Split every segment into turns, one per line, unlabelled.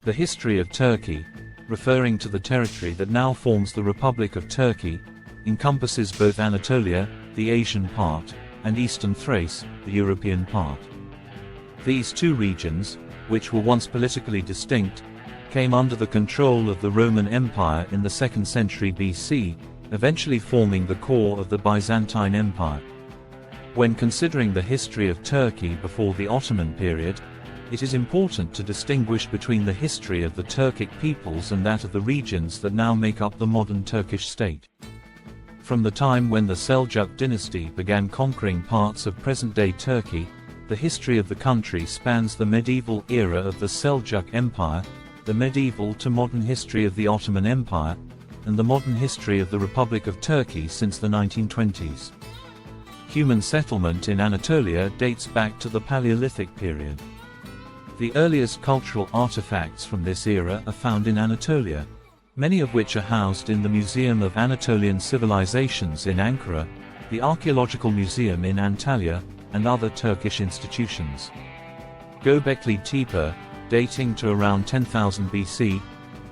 The history of Turkey, referring to the territory that now forms the Republic of Turkey, encompasses both Anatolia, the Asian part, and Eastern Thrace, the European part. These two regions, which were once politically distinct, came under the control of the Roman Empire in the 2nd century BC, eventually forming the core of the Byzantine Empire. When considering the history of Turkey before the Ottoman period, it is important to distinguish between the history of the Turkic peoples and that of the regions that now make up the modern Turkish state. From the time when the Seljuk dynasty began conquering parts of present-day Turkey, the history of the country spans the medieval era of the Seljuk Empire, the medieval to modern history of the Ottoman Empire, and the modern history of the Republic of Turkey since the 1920s. Human settlement in Anatolia dates back to the Paleolithic period. The earliest cultural artifacts from this era are found in Anatolia, many of which are housed in the Museum of Anatolian Civilizations in Ankara, the Archaeological Museum in Antalya, and other Turkish institutions. Göbekli Tepe, dating to around 10,000 BC,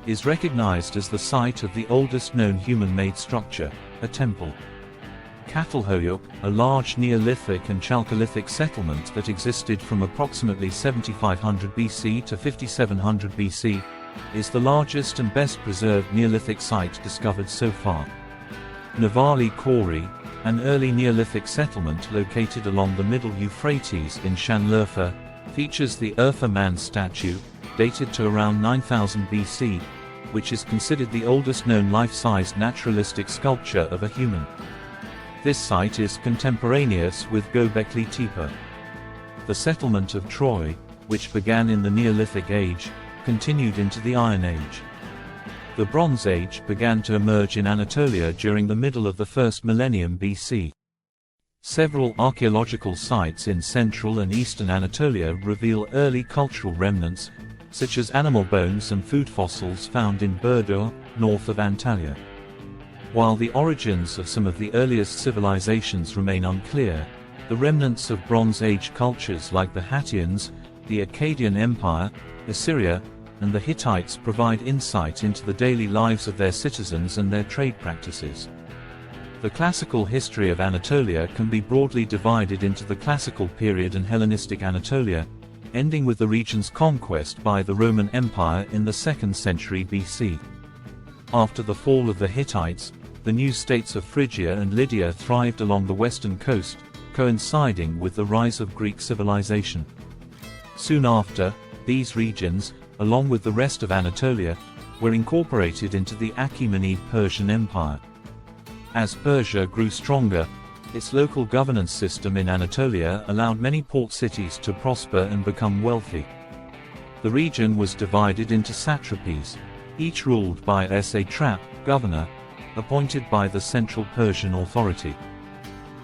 is recognized as the site of the oldest known human-made structure, a temple. Çatalhöyük, a large Neolithic and Chalcolithic settlement that existed from approximately 7500 BC to 5700 BC, is the largest and best preserved Neolithic site discovered so far. Navali Kori, an early Neolithic settlement located along the middle Euphrates in Şanlıurfa, features the Urfa man statue, dated to around 9000 BC, which is considered the oldest known life-sized naturalistic sculpture of a human. This site is contemporaneous with Göbekli Tepe. The settlement of Troy, which began in the Neolithic Age, continued into the Iron Age. The Bronze Age began to emerge in Anatolia during the middle of the first millennium BC. Several archaeological sites in central and eastern Anatolia reveal early cultural remnants, such as animal bones and food fossils found in Burdur, north of Antalya. While the origins of some of the earliest civilizations remain unclear, the remnants of Bronze Age cultures like the Hattians, the Akkadian Empire, Assyria, and the Hittites provide insight into the daily lives of their citizens and their trade practices. The classical history of Anatolia can be broadly divided into the Classical period and Hellenistic Anatolia, ending with the region's conquest by the Roman Empire in the 2nd century BC. After the fall of the Hittites, the new states of Phrygia and Lydia thrived along the western coast, coinciding with the rise of Greek civilization. Soon after, these regions, along with the rest of Anatolia, were incorporated into the Achaemenid Persian Empire. As Persia grew stronger, its local governance system in Anatolia allowed many port cities to prosper and become wealthy. The region was divided into satrapies, each ruled by a satrap, governor, appointed by the Central Persian Authority.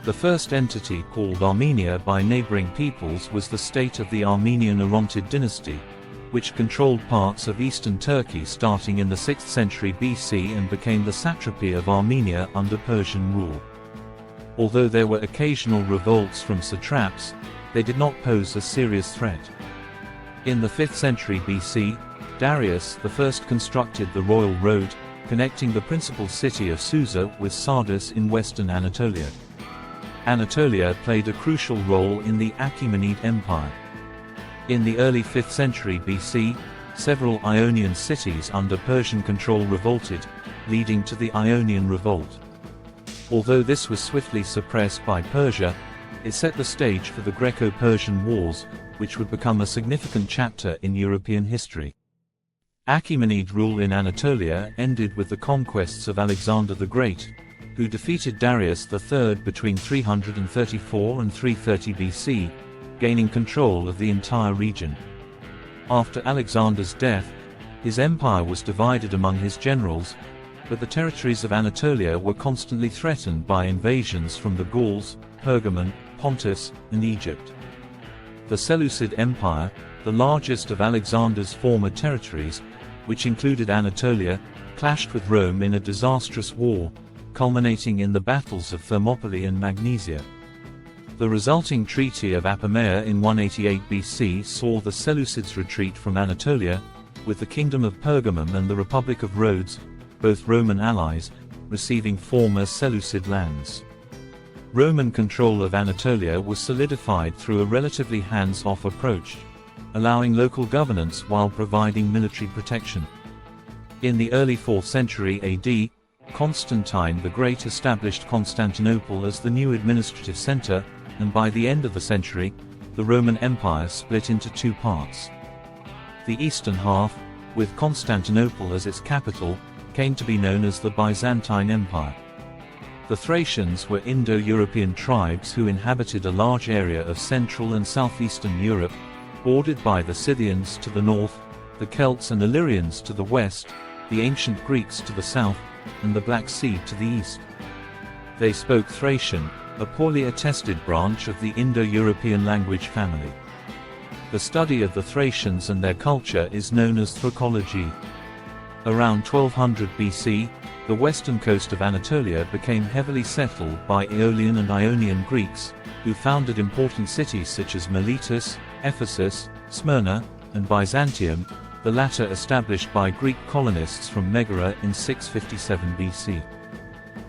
The first entity called Armenia by neighboring peoples was the state of the Armenian Orontid dynasty, which controlled parts of eastern Turkey starting in the 6th century BC and became the satrapy of Armenia under Persian rule. Although there were occasional revolts from satraps, they did not pose a serious threat. In the 5th century BC, Darius I constructed the Royal Road, connecting the principal city of Susa with Sardis in western Anatolia. Anatolia played a crucial role in the Achaemenid Empire. In the early 5th century BC, several Ionian cities under Persian control revolted, leading to the Ionian Revolt. Although this was swiftly suppressed by Persia, it set the stage for the Greco-Persian Wars, which would become a significant chapter in European history. Achaemenid rule in Anatolia ended with the conquests of Alexander the Great, who defeated Darius III between 334 and 330 BC, gaining control of the entire region. After Alexander's death, his empire was divided among his generals, but the territories of Anatolia were constantly threatened by invasions from the Gauls, Pergamon, Pontus, and Egypt. The Seleucid Empire, the largest of Alexander's former territories, which included Anatolia, clashed with Rome in a disastrous war, culminating in the battles of Thermopylae and Magnesia. The resulting Treaty of Apamea in 188 BC saw the Seleucids retreat from Anatolia, with the Kingdom of Pergamum and the Republic of Rhodes, both Roman allies, receiving former Seleucid lands. Roman control of Anatolia was solidified through a relatively hands-off approach, allowing local governance while providing military protection. In the early 4th century AD, Constantine the Great established Constantinople as the new administrative center, and by the end of the century, the Roman Empire split into two parts. The eastern half, with Constantinople as its capital, came to be known as the Byzantine Empire. The Thracians were Indo-European tribes who inhabited a large area of Central and Southeastern Europe, bordered by the Scythians to the north, the Celts and Illyrians to the west, the ancient Greeks to the south, and the Black Sea to the east. They spoke Thracian, a poorly attested branch of the Indo-European language family. The study of the Thracians and their culture is known as Thrakology. Around 1200 BC, the western coast of Anatolia became heavily settled by Aeolian and Ionian Greeks, who founded important cities such as Miletus, Ephesus, Smyrna, and Byzantium, the latter established by Greek colonists from Megara in 657 BC.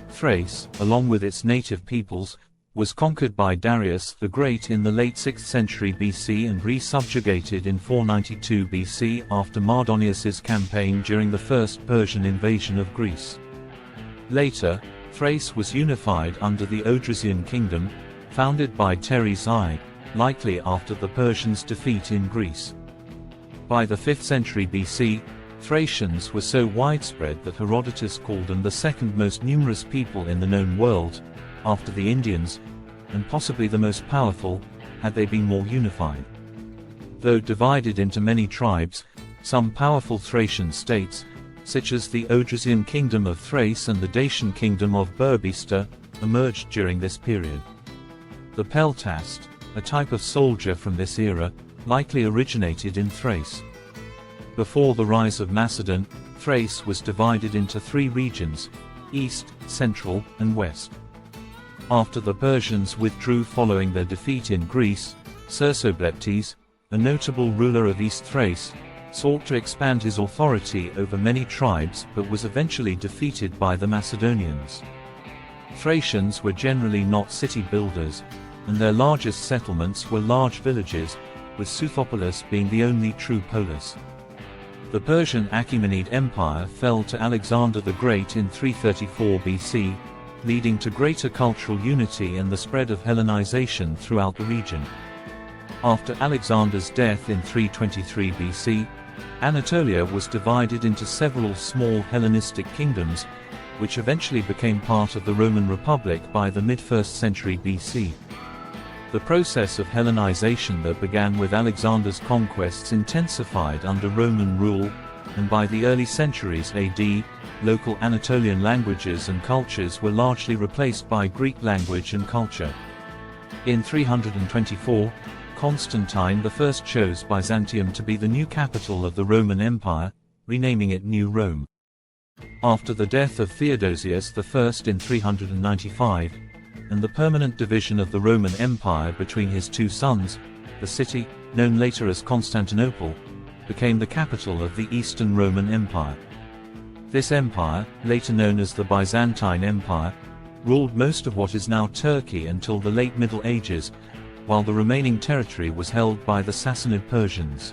Thrace, along with its native peoples, was conquered by Darius the Great in the late 6th century BC and re-subjugated in 492 BC after Mardonius's campaign during the First Persian invasion of Greece. Later, Thrace was unified under the Odrysian kingdom, founded by Teres I, likely after the Persians' defeat in Greece. By the 5th century BC, Thracians were so widespread that Herodotus called them the second most numerous people in the known world, after the Indians, and possibly the most powerful, had they been more unified. Though divided into many tribes, some powerful Thracian states, such as the Odrysian kingdom of Thrace and the Dacian kingdom of Burbista, emerged during this period. The peltast, a type of soldier from this era, likely originated in Thrace. Before the rise of Macedon, Thrace was divided into three regions: East, Central, and West. After the Persians withdrew following their defeat in Greece, Cersobleptes, a notable ruler of East Thrace, sought to expand his authority over many tribes but was eventually defeated by the Macedonians. Thracians were generally not city builders, and their largest settlements were large villages, with Suthopolis being the only true polis. The Persian Achaemenid Empire fell to Alexander the Great in 334 BC, leading to greater cultural unity and the spread of Hellenization throughout the region. After Alexander's death in 323 BC, Anatolia was divided into several small Hellenistic kingdoms, which eventually became part of the Roman Republic by the mid-1st century BC. The process of Hellenization that began with Alexander's conquests intensified under Roman rule, and by the early centuries AD, local Anatolian languages and cultures were largely replaced by Greek language and culture. In 324, Constantine I chose Byzantium to be the new capital of the Roman Empire, renaming it New Rome. After the death of Theodosius I in 395, and the permanent division of the Roman Empire between his two sons, the city, known later as Constantinople, became the capital of the Eastern Roman Empire. This empire, later known as the Byzantine Empire, ruled most of what is now Turkey until the late Middle Ages, while the remaining territory was held by the Sassanid Persians.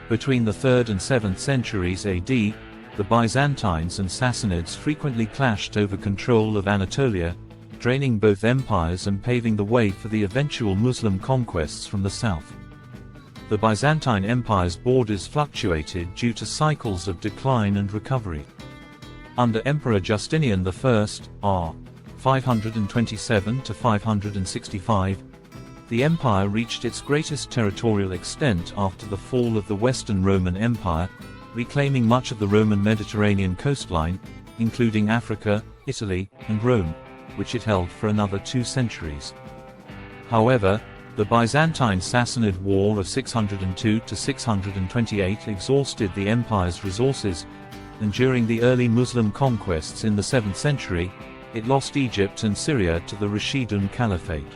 Between the 3rd and 7th centuries AD, the Byzantines and Sassanids frequently clashed over control of Anatolia, draining both empires and paving the way for the eventual Muslim conquests from the south. The Byzantine Empire's borders fluctuated due to cycles of decline and recovery. Under Emperor Justinian I, r. 527 to 565, the empire reached its greatest territorial extent after the fall of the Western Roman Empire, reclaiming much of the Roman Mediterranean coastline, including Africa, Italy, and Rome, which it held for another 2 centuries. However, the Byzantine-Sassanid War of 602 to 628 exhausted the empire's resources, and during the early Muslim conquests in the 7th century, it lost Egypt and Syria to the Rashidun Caliphate.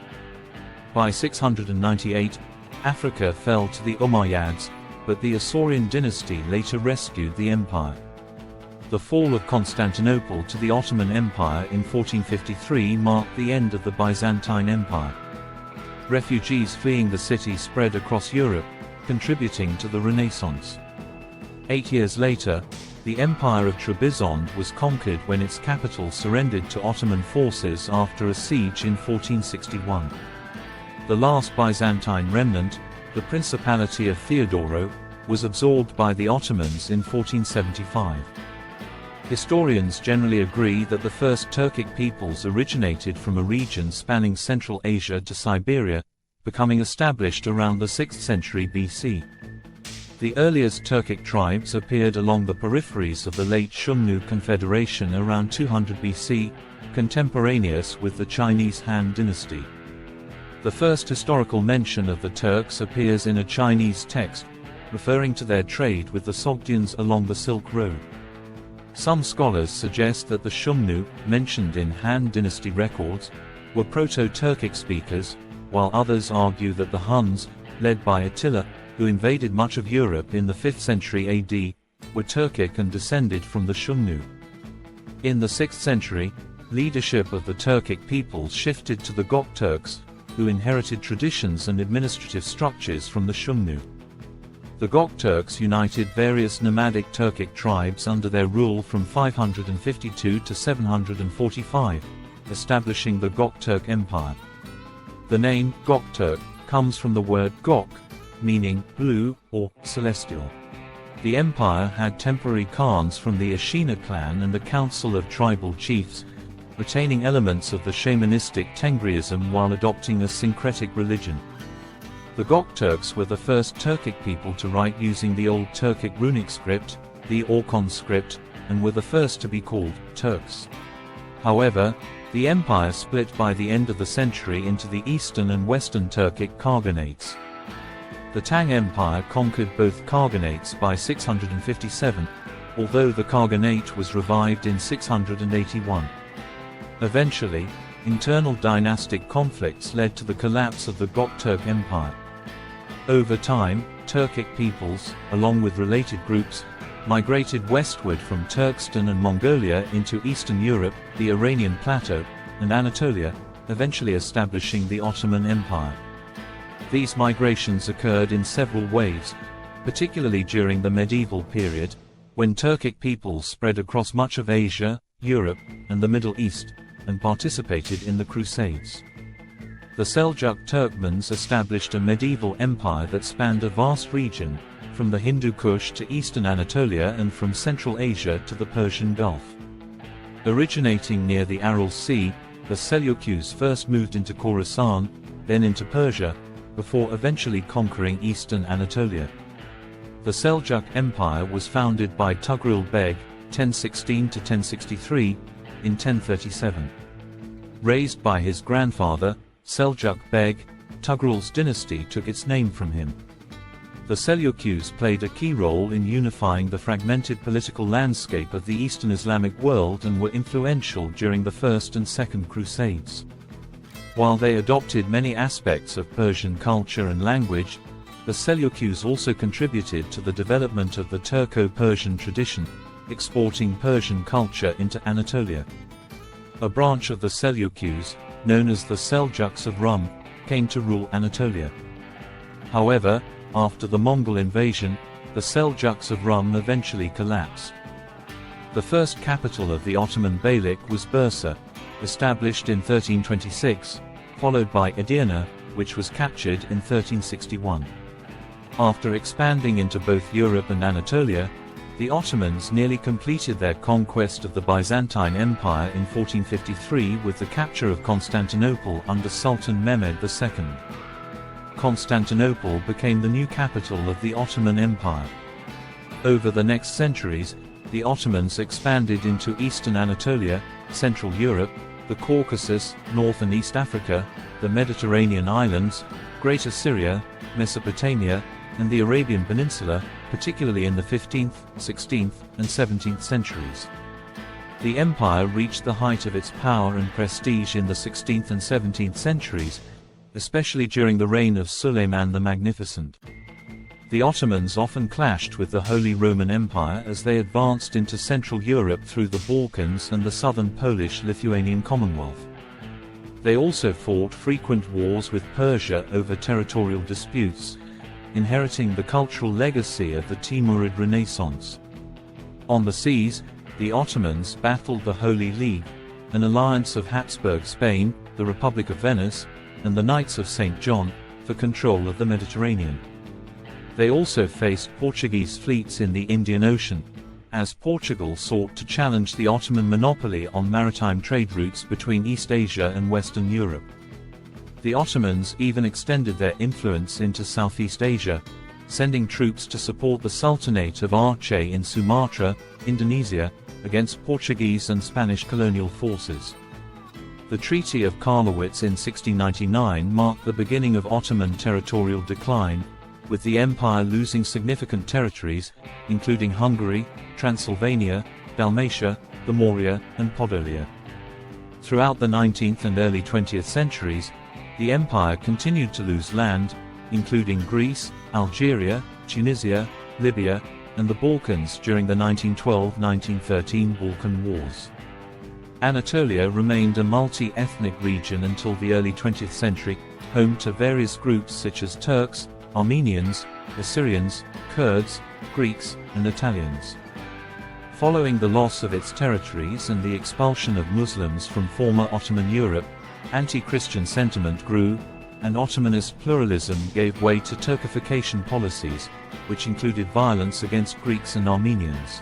By 698, Africa fell to the Umayyads, but the Isaurian dynasty later rescued the empire. The fall of Constantinople to the Ottoman Empire in 1453 marked the end of the Byzantine Empire. Refugees fleeing the city spread across Europe, contributing to the Renaissance. 8 years later, the Empire of Trebizond was conquered when its capital surrendered to Ottoman forces after a siege in 1461. The last Byzantine remnant, the Principality of Theodoro, was absorbed by the Ottomans in 1475. Historians generally agree that the first Turkic peoples originated from a region spanning Central Asia to Siberia, becoming established around the 6th century BC. The earliest Turkic tribes appeared along the peripheries of the late Shumnu Confederation around 200 BC, contemporaneous with the Chinese Han dynasty. The first historical mention of the Turks appears in a Chinese text, referring to their trade with the Sogdians along the Silk Road. Some scholars suggest that the Shumnu, mentioned in Han dynasty records, were Proto-Turkic speakers, while others argue that the Huns, led by Attila, who invaded much of Europe in the 5th century AD, were Turkic and descended from the Shumnu. In the 6th century, leadership of the Turkic peoples shifted to the Gokturks, who inherited traditions and administrative structures from the Shumnu. The Gokturks united various nomadic Turkic tribes under their rule from 552 to 745, establishing the Gokturk Empire. The name Gokturk comes from the word Gok, meaning blue or celestial. The empire had temporary khans from the Ashina clan and a council of tribal chiefs, retaining elements of the shamanistic Tengriism while adopting a syncretic religion. The Gokturks were the first Turkic people to write using the Old Turkic runic script, the Orkhon script, and were the first to be called Turks. However, the empire split by the end of the century into the Eastern and Western Turkic Khaganate. The Tang Empire conquered both Khaganates by 657, although the Khaganate was revived in 681. Eventually, internal dynastic conflicts led to the collapse of the Gokturk Empire. Over time, Turkic peoples, along with related groups, migrated westward from Turkestan and Mongolia into Eastern Europe, the Iranian Plateau, and Anatolia, eventually establishing the Ottoman Empire. These migrations occurred in several waves, particularly during the medieval period, when Turkic peoples spread across much of Asia, Europe, and the Middle East, and participated in the Crusades. The Seljuk Turkmens established a medieval empire that spanned a vast region, from the Hindu Kush to eastern Anatolia and from Central Asia to the Persian Gulf. Originating near the Aral Sea, the Seljuks first moved into Khorasan, then into Persia, before eventually conquering eastern Anatolia. The Seljuk Empire was founded by Tugrul Beg, 1016 to 1063, in 1037. Raised by his grandfather, Seljuk Beg, Tugrul's dynasty took its name from him. The Seljuks played a key role in unifying the fragmented political landscape of the Eastern Islamic world and were influential during the First and Second Crusades. While they adopted many aspects of Persian culture and language, the Seljuks also contributed to the development of the Turco-Persian tradition, exporting Persian culture into Anatolia. A branch of the Seljuks, known as the Seljuks of Rum, came to rule Anatolia. However, after the Mongol invasion, the Seljuks of Rum eventually collapsed. The first capital of the Ottoman Beylik was Bursa, established in 1326, followed by Edirne, which was captured in 1361. After expanding into both Europe and Anatolia, the Ottomans nearly completed their conquest of the Byzantine Empire in 1453 with the capture of Constantinople under Sultan Mehmed II. Constantinople became the new capital of the Ottoman Empire. Over the next centuries, the Ottomans expanded into Eastern Anatolia, Central Europe, the Caucasus, North and East Africa, the Mediterranean islands, Greater Syria, Mesopotamia, and the Arabian Peninsula, particularly in the 15th, 16th, and 17th centuries. The empire reached the height of its power and prestige in the 16th and 17th centuries, especially during the reign of Suleiman the Magnificent. The Ottomans often clashed with the Holy Roman Empire as they advanced into Central Europe through the Balkans and the southern Polish-Lithuanian Commonwealth. They also fought frequent wars with Persia over territorial disputes, inheriting the cultural legacy of the Timurid Renaissance. On the seas, the Ottomans battled the Holy League, an alliance of Habsburg Spain, the Republic of Venice, and the Knights of St. John, for control of the Mediterranean. They also faced Portuguese fleets in the Indian Ocean, as Portugal sought to challenge the Ottoman monopoly on maritime trade routes between East Asia and Western Europe. The Ottomans even extended their influence into Southeast Asia, sending troops to support the Sultanate of Aceh in Sumatra, Indonesia, against Portuguese and Spanish colonial forces. The Treaty of Karlowitz in 1699 marked the beginning of Ottoman territorial decline, with the empire losing significant territories, including Hungary, Transylvania, Dalmatia, the Morea, and Podolia. Throughout the 19th and early 20th centuries, the empire continued to lose land, including Greece, Algeria, Tunisia, Libya, and the Balkans during the 1912–1913 Balkan Wars. Anatolia remained a multi-ethnic region until the early 20th century, home to various groups such as Turks, Armenians, Assyrians, Kurds, Greeks, and Italians. Following the loss of its territories and the expulsion of Muslims from former Ottoman Europe, anti-Christian sentiment grew, and Ottomanist pluralism gave way to Turkification policies, which included violence against Greeks and Armenians.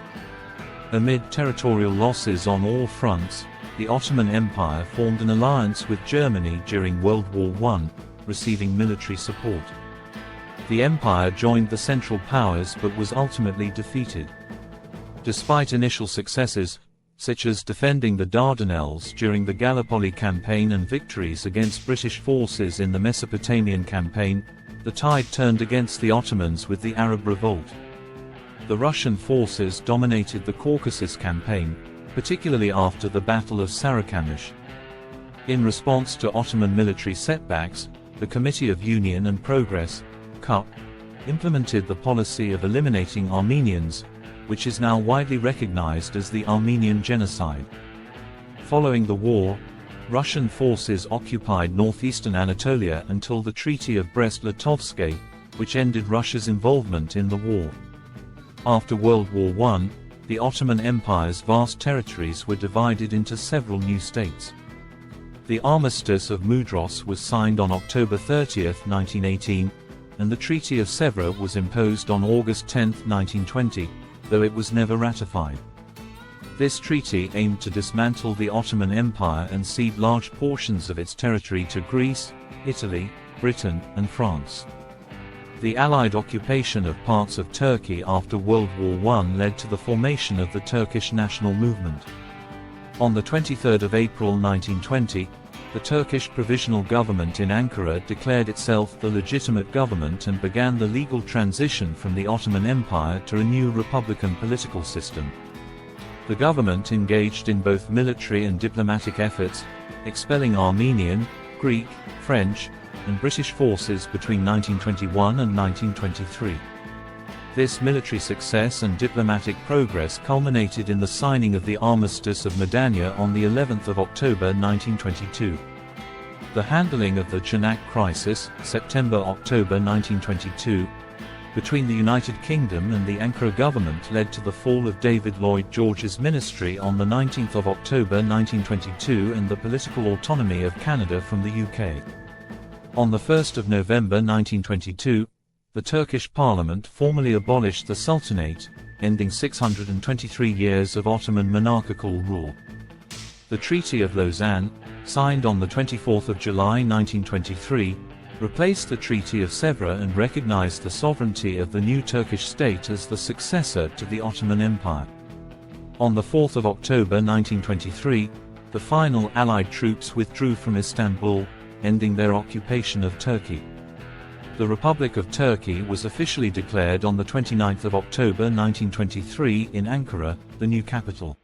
Amid territorial losses on all fronts, the Ottoman Empire formed an alliance with Germany during World War I, receiving military support. The empire joined the Central Powers but was ultimately defeated. Despite initial successes, such as defending the Dardanelles during the Gallipoli campaign and victories against British forces in the Mesopotamian campaign, the tide turned against the Ottomans with the Arab Revolt. The Russian forces dominated the Caucasus campaign, particularly after the Battle of Sarikamish. In response to Ottoman military setbacks, the Committee of Union and Progress, CUP, implemented the policy of eliminating Armenians, which is now widely recognized as the Armenian Genocide. Following the war, Russian forces occupied northeastern Anatolia until the Treaty of Brest-Litovsk, which ended Russia's involvement in the war. After World War I, the Ottoman Empire's vast territories were divided into several new states. The Armistice of Mudros was signed on October 30, 1918, and the Treaty of Sèvres was imposed on August 10, 1920, though it was never ratified. This treaty aimed to dismantle the Ottoman Empire and cede large portions of its territory to Greece, Italy, Britain, and France. The Allied occupation of parts of Turkey after World War I led to the formation of the Turkish national movement. On the 23rd of April 1920, the Turkish Provisional Government in Ankara declared itself the legitimate government and began the legal transition from the Ottoman Empire to a new republican political system. The government engaged in both military and diplomatic efforts, expelling Armenian, Greek, French, and British forces between 1921 and 1923. This military success and diplomatic progress culminated in the signing of the Armistice of Madanya on the 11th of October 1922. The handling of the Çanak crisis, September–October 1922, between the United Kingdom and the Ankara government led to the fall of David Lloyd George's ministry on the 19th of October 1922 and the political autonomy of Canada from the UK. On the 1st of November 1922, the Turkish parliament formally abolished the Sultanate, ending 623 years of Ottoman monarchical rule. The Treaty of Lausanne, signed on the 24th of July 1923, replaced the Treaty of Sèvres and recognized the sovereignty of the new Turkish state as the successor to the Ottoman Empire. On the 4th of October 1923, the final Allied troops withdrew from Istanbul, ending their occupation of Turkey. The Republic of Turkey was officially declared on the 29th of October 1923 in Ankara, the new capital.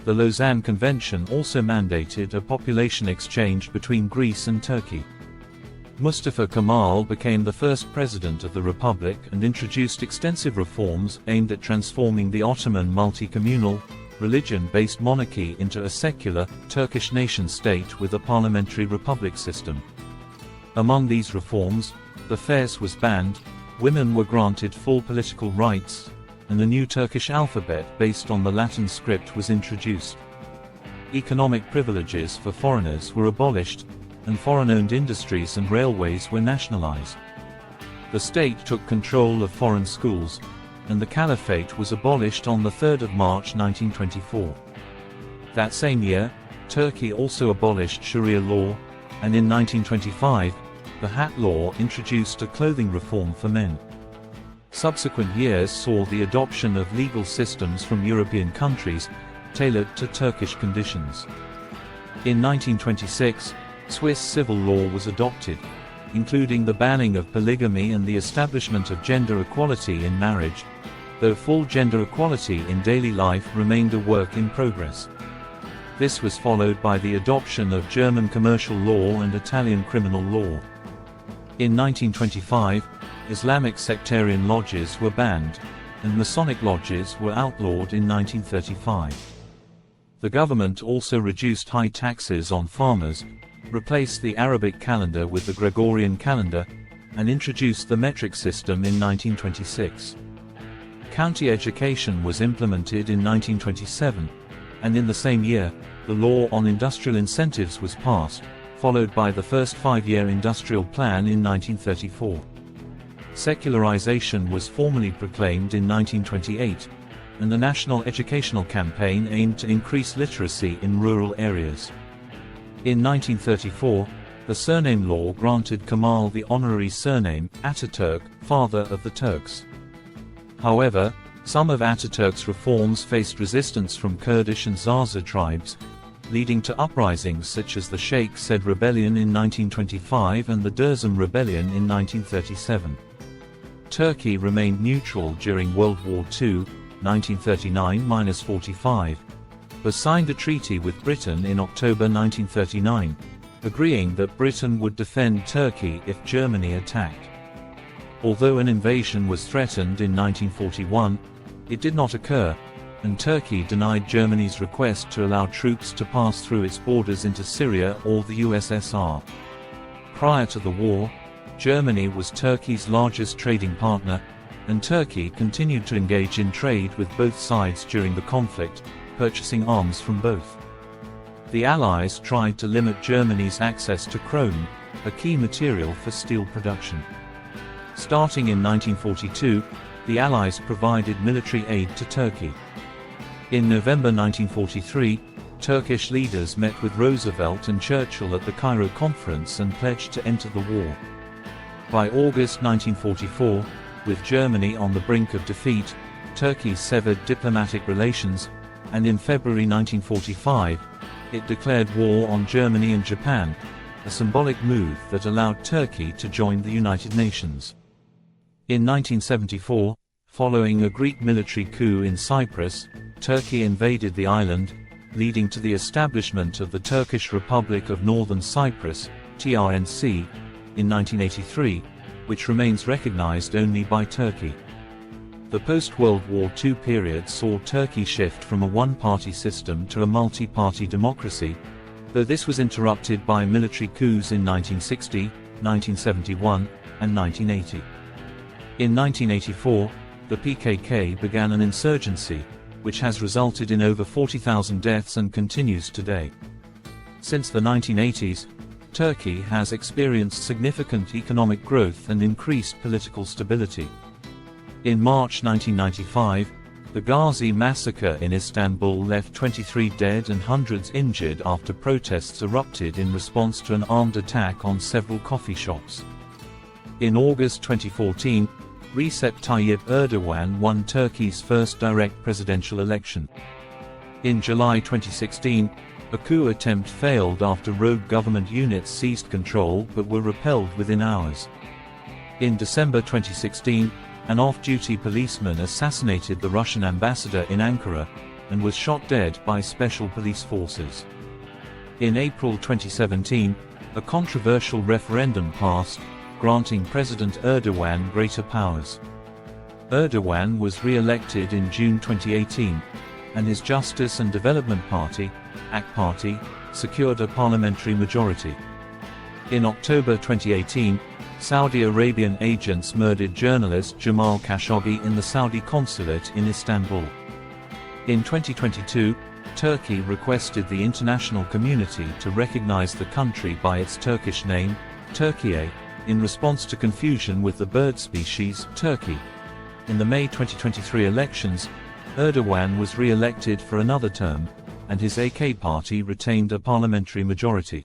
The Lausanne Convention also mandated a population exchange between Greece and Turkey. Mustafa Kemal became the first president of the republic and introduced extensive reforms aimed at transforming the Ottoman multi-communal, religion-based monarchy into a secular, Turkish nation-state with a parliamentary republic system. Among these reforms, the fez was banned, women were granted full political rights, and a new Turkish alphabet based on the Latin script was introduced. Economic privileges for foreigners were abolished, and foreign-owned industries and railways were nationalized. The state took control of foreign schools, and the caliphate was abolished on the 3rd of March 1924. That same year, Turkey also abolished Sharia law, and in 1925, the Hat Law introduced a clothing reform for men. Subsequent years saw the adoption of legal systems from European countries, tailored to Turkish conditions. In 1926, Swiss civil law was adopted, including the banning of polygamy and the establishment of gender equality in marriage, though full gender equality in daily life remained a work in progress. This was followed by the adoption of German commercial law and Italian criminal law. In 1925, Islamic sectarian lodges were banned, and Masonic lodges were outlawed in 1935. The government also reduced high taxes on farmers, replaced the Arabic calendar with the Gregorian calendar, and introduced the metric system in 1926. County education was implemented in 1927, and in the same year, the law on industrial incentives was passed, followed by the first five-year industrial plan in 1934. Secularization was formally proclaimed in 1928, and the National Educational Campaign aimed to increase literacy in rural areas. In 1934, the surname law granted Kemal the honorary surname Ataturk, father of the Turks. However, some of Ataturk's reforms faced resistance from Kurdish and Zaza tribes, leading to uprisings such as the Sheikh Said Rebellion in 1925 and the Dersim Rebellion in 1937. Turkey remained neutral during World War II, 1939–45, but signed a treaty with Britain in October 1939, agreeing that Britain would defend Turkey if Germany attacked. Although an invasion was threatened in 1941, it did not occur, and Turkey denied Germany's request to allow troops to pass through its borders into Syria or the USSR. Prior to the war, Germany was Turkey's largest trading partner, and Turkey continued to engage in trade with both sides during the conflict, purchasing arms from both. The Allies tried to limit Germany's access to chrome, a key material for steel production. Starting in 1942, the Allies provided military aid to Turkey. In November 1943, Turkish leaders met with Roosevelt and Churchill at the Cairo Conference and pledged to enter the war. By August 1944, with Germany on the brink of defeat, Turkey severed diplomatic relations, and in February 1945, it declared war on Germany and Japan, a symbolic move that allowed Turkey to join the United Nations. In 1974, following a Greek military coup in Cyprus, Turkey invaded the island, leading to the establishment of the Turkish Republic of Northern Cyprus, TRNC, in 1983, which remains recognized only by Turkey. The post-World War II period saw Turkey shift from a one-party system to a multi-party democracy, though this was interrupted by military coups in 1960, 1971, and 1980. In 1984, the PKK began an insurgency, which has resulted in over 40,000 deaths and continues today. Since the 1980s, Turkey has experienced significant economic growth and increased political stability. In March 1995, the Ghazi massacre in Istanbul left 23 dead and hundreds injured after protests erupted in response to an armed attack on several coffee shops. In August 2014, Recep Tayyip Erdogan won Turkey's first direct presidential election. In July 2016, a coup attempt failed after rogue government units seized control but were repelled within hours. In December 2016, an off-duty policeman assassinated the Russian ambassador in Ankara, and was shot dead by special police forces. In April 2017, A controversial referendum passed, granting President Erdogan greater powers. Erdogan was re-elected in June 2018, and his Justice and Development Party, AK Party, secured a parliamentary majority. In October 2018, Saudi Arabian agents murdered journalist Jamal Khashoggi in the Saudi consulate in Istanbul. In 2022, Turkey requested the international community to recognize the country by its Turkish name, Türkiye, in response to confusion with the bird species, turkey. In the May 2023 elections, Erdogan was re-elected for another term, and his AK party retained a parliamentary majority.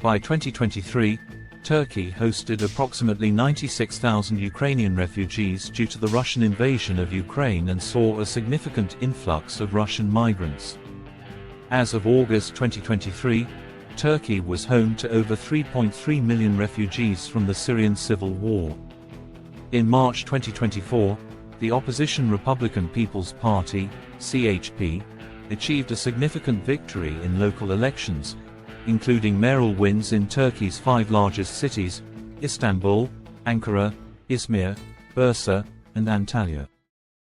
By 2023, Turkey hosted approximately 96,000 Ukrainian refugees due to the Russian invasion of Ukraine and saw a significant influx of Russian migrants. As of August 2023, Turkey was home to over 3.3 million refugees from the Syrian civil war. In March 2024, the opposition Republican People's Party, CHP, achieved a significant victory in local elections, including mayoral wins in Turkey's 5 largest cities, Istanbul, Ankara, Izmir, Bursa, and Antalya.